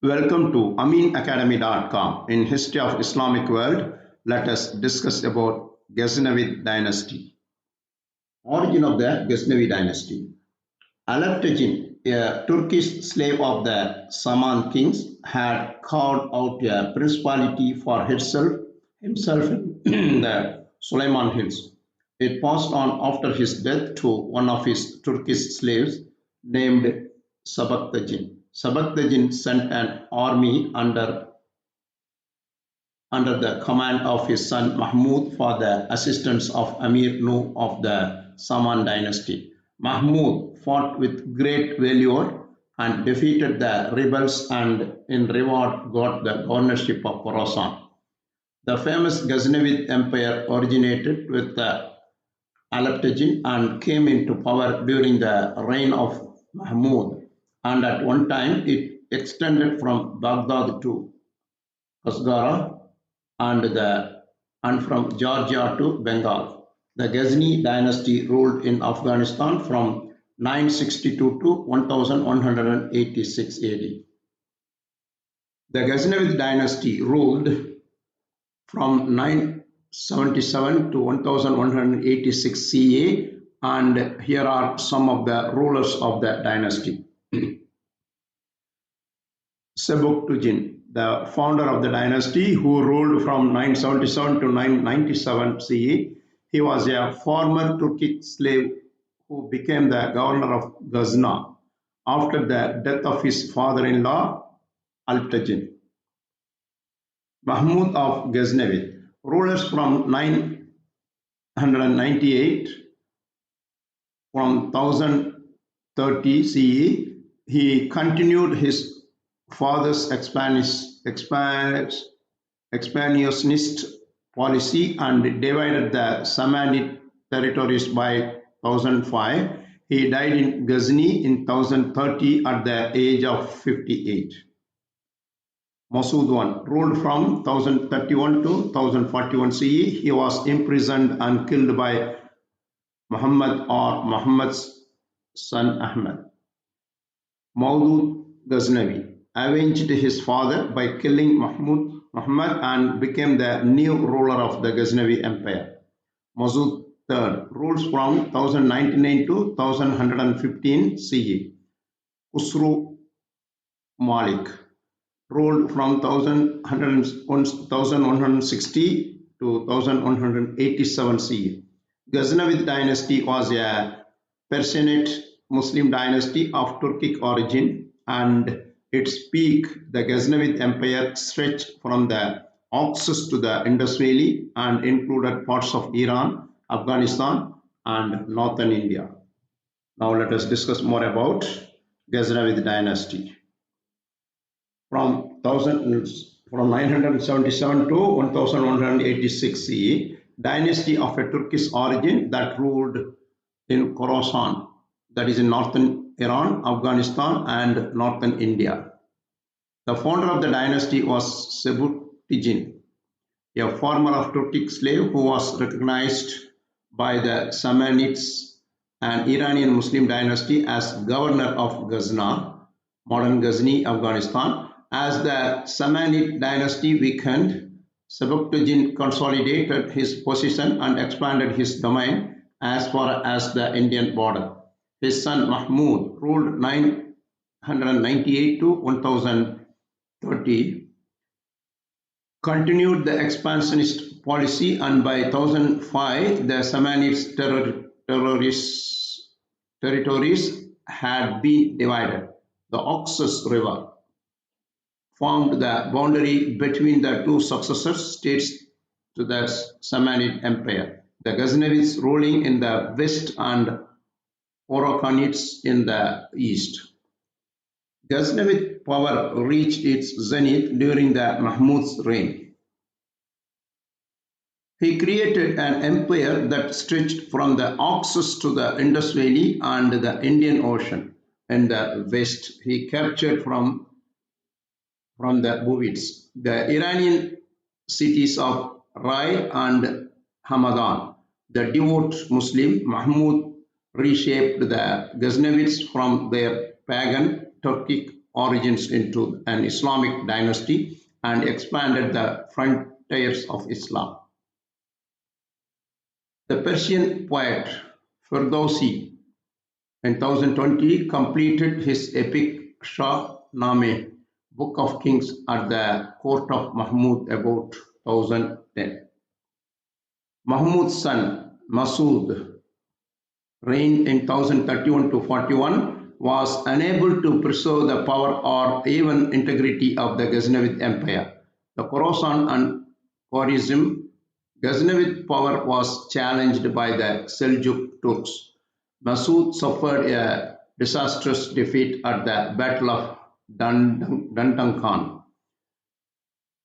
Welcome to aminacademy.com. In History of Islamic World, let us discuss about Ghaznavid Dynasty. Origin of the Ghaznavid Dynasty. Alaptagin, a Turkish slave of the Saman kings, had carved out a principality for himself in the Suleiman Hills. It passed on after his death to one of his Turkish slaves named Sabaktajin. Sabaktajin sent an army under the command of his son Mahmud for the assistance of Amir Nu of the Saman dynasty. Mahmud fought with great valor and defeated the rebels and in reward got the governorship of Khorasan. The famous Ghaznavid Empire originated with the Alaptagin and came into power during the reign of Mahmud, and at one time it extended from Baghdad to Kasgara and from Georgia to Bengal. The Ghazni dynasty ruled in Afghanistan from 962 to 1186 AD. The Ghaznavid dynasty ruled from 977 to 1186 CA, and here are some of the rulers of the dynasty. Sebuktigin, the founder of the dynasty, who ruled from 977 to 997 CE. He was a former Turkic slave who became the governor of Ghazna after the death of his father-in-law, Alptagin. Mahmud of Ghaznavid, rulers from 998 from 1030 CE. He continued his father's expansionist policy and divided the Samanid territories by 1005. He died in Ghazni in 1030 at the age of 58. Masood I ruled from 1031 to 1041 CE. He was imprisoned and killed by Muhammad or Muhammad's son Ahmad. Mahmud Ghaznavi avenged his father by killing Muhammad and became the new ruler of the Ghaznavid Empire. Masood III rules from 1099 to 1115 CE. Khusru Malik ruled from 1160 to 1187 CE. Ghaznavid dynasty was a Persianate Muslim dynasty of Turkic origin, and its peak, the Ghaznavid Empire, stretched from the Oxus to the Indus Valley and included parts of Iran, Afghanistan, and northern India. Now let us discuss more about Ghaznavid dynasty. From 977 to 1186 CE, dynasty of a Turkish origin that ruled in Khorasan, that is in northern Iran, Afghanistan, and northern India. The founder of the dynasty was Sebuktigin, a former of Turkic slave who was recognized by the Samanids, an Iranian Muslim dynasty, as governor of Ghazna, modern Ghazni, Afghanistan. As the Samanid dynasty weakened, Sebuktigin consolidated his position and expanded his domain as far as the Indian border. His son Mahmud ruled 998 to 1030, continued the expansionist policy, and by 1005 the Samanids territories had been divided. The Oxus River formed the boundary between the two successor states to the Samanid Empire, the Ghaznavids ruling in the west and Orokhanids in the east. Ghaznavid power reached its zenith during the Mahmud's reign. He created an empire that stretched from the Oxus to the Indus Valley and the Indian Ocean. In the west, he captured from the Buvids the Iranian cities of Rai and Hamadan. The devout Muslim Mahmud reshaped the Ghaznavids from their pagan Turkic origins into an Islamic dynasty and expanded the frontiers of Islam. The Persian poet Ferdowsi in 1020 completed his epic Shahnameh, Book of Kings, at the court of Mahmud about 1010. Mahmud's son Masood, reigned in 1031 to 41, was unable to preserve the power or even integrity of the Ghaznavid Empire. The Khorasan and Khwarizm Ghaznavid power was challenged by the Seljuk Turks. Masood suffered a disastrous defeat at the Battle of Dandankan.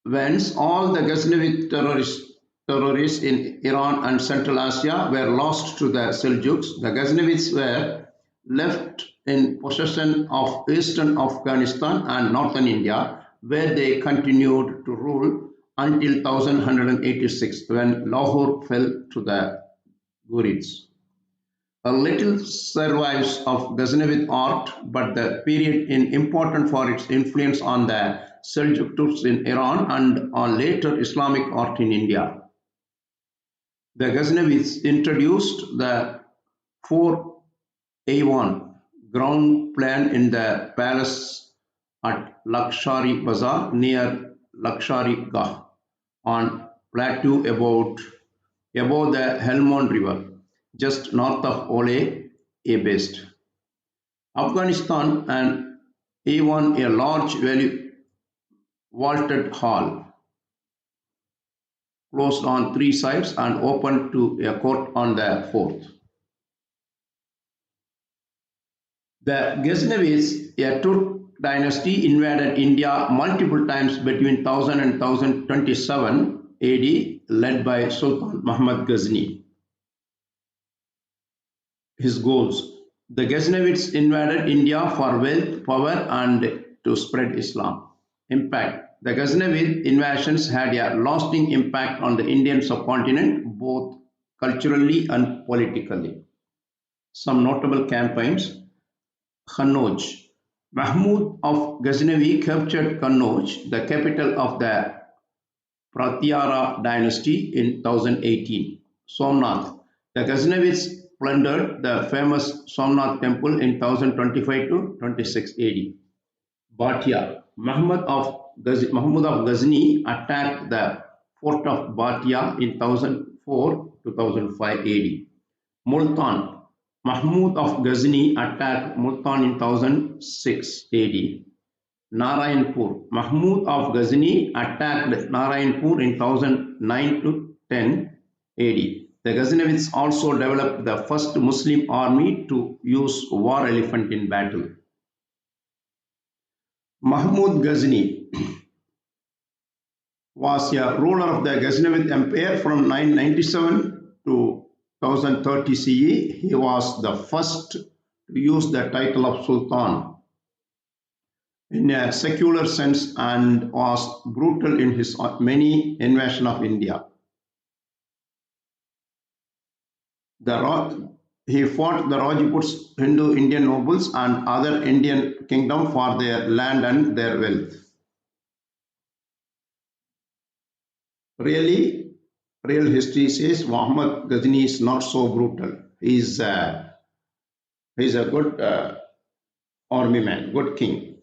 Whence all the Ghaznavid terrorists in Iran and Central Asia were lost to the Seljuks. The Ghaznavids were left in possession of eastern Afghanistan and northern India, where they continued to rule until 1186, when Lahore fell to the Ghurids. A little survives of Ghaznavid art, but the period is important for its influence on the Seljuk Turks in Iran and on later Islamic art in India. The Ghaznavids introduced the 4A1 ground plan in the palace at Lakshari Bazaar near Lakshari Gah on plateau above the Helmand River, just north of Ole based. Afghanistan and A1, a large vaulted hall, closed on 3 sides and open to a court on the 4th. The Ghaznavids, a Turk dynasty, invaded India multiple times between 1000 and 1027 AD, led by Sultan Mahmud of Ghazni. His goals: the Ghaznavids invaded India for wealth, power, and to spread Islam. Impact: the Ghaznavid invasions had a lasting impact on the Indian subcontinent, both culturally and politically. Some notable campaigns: Kannauj. Mahmud of Ghazni captured Kannauj, the capital of the Pratyahara dynasty, in 1018. Somnath. The Ghaznavids plundered the famous Somnath temple in 1025 to 26 AD. Bhatia. Mahmud of Ghazni attacked the fort of Bhatia in 1004 to 1005 AD. Multan. Mahmud of Ghazni attacked Multan in 1006 AD. Narayanpur. Mahmud of Ghazni attacked Narayanpur in 1009 to 10 AD. The Ghaznavids also developed the first Muslim army to use war elephant in battle. Mahmud Ghazni was a ruler of the Ghaznavid Empire from 997 to 1030 CE. He was the first to use the title of Sultan in a secular sense and was brutal in his many invasions of India. He fought the Rajputs, Hindu Indian nobles, and other Indian kingdom for their land and their wealth. Real history says Mahmud Ghazni is not so brutal. He's a good army man, good king.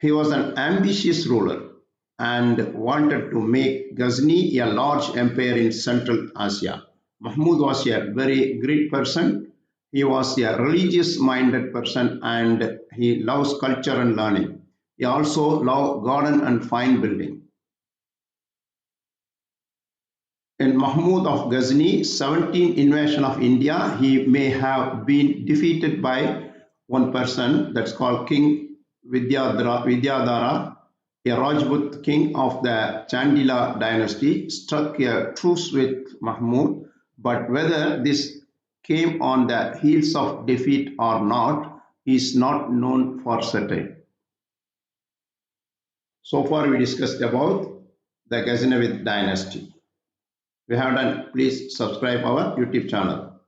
He was an ambitious ruler and wanted to make Ghazni a large empire in Central Asia. Mahmud was a very great person. He was a religious-minded person and he loves culture and learning. He also loved garden and fine building. In Mahmud of Ghazni, 17 invasion of India, he may have been defeated by one person, that's called King Vidyadhara, a Rajput king of the Chandila dynasty, struck a truce with Mahmud, but whether this came on the heels of defeat or not is not known for certain. So far we discussed about the Ghaznavid dynasty. We have done, please subscribe our YouTube channel.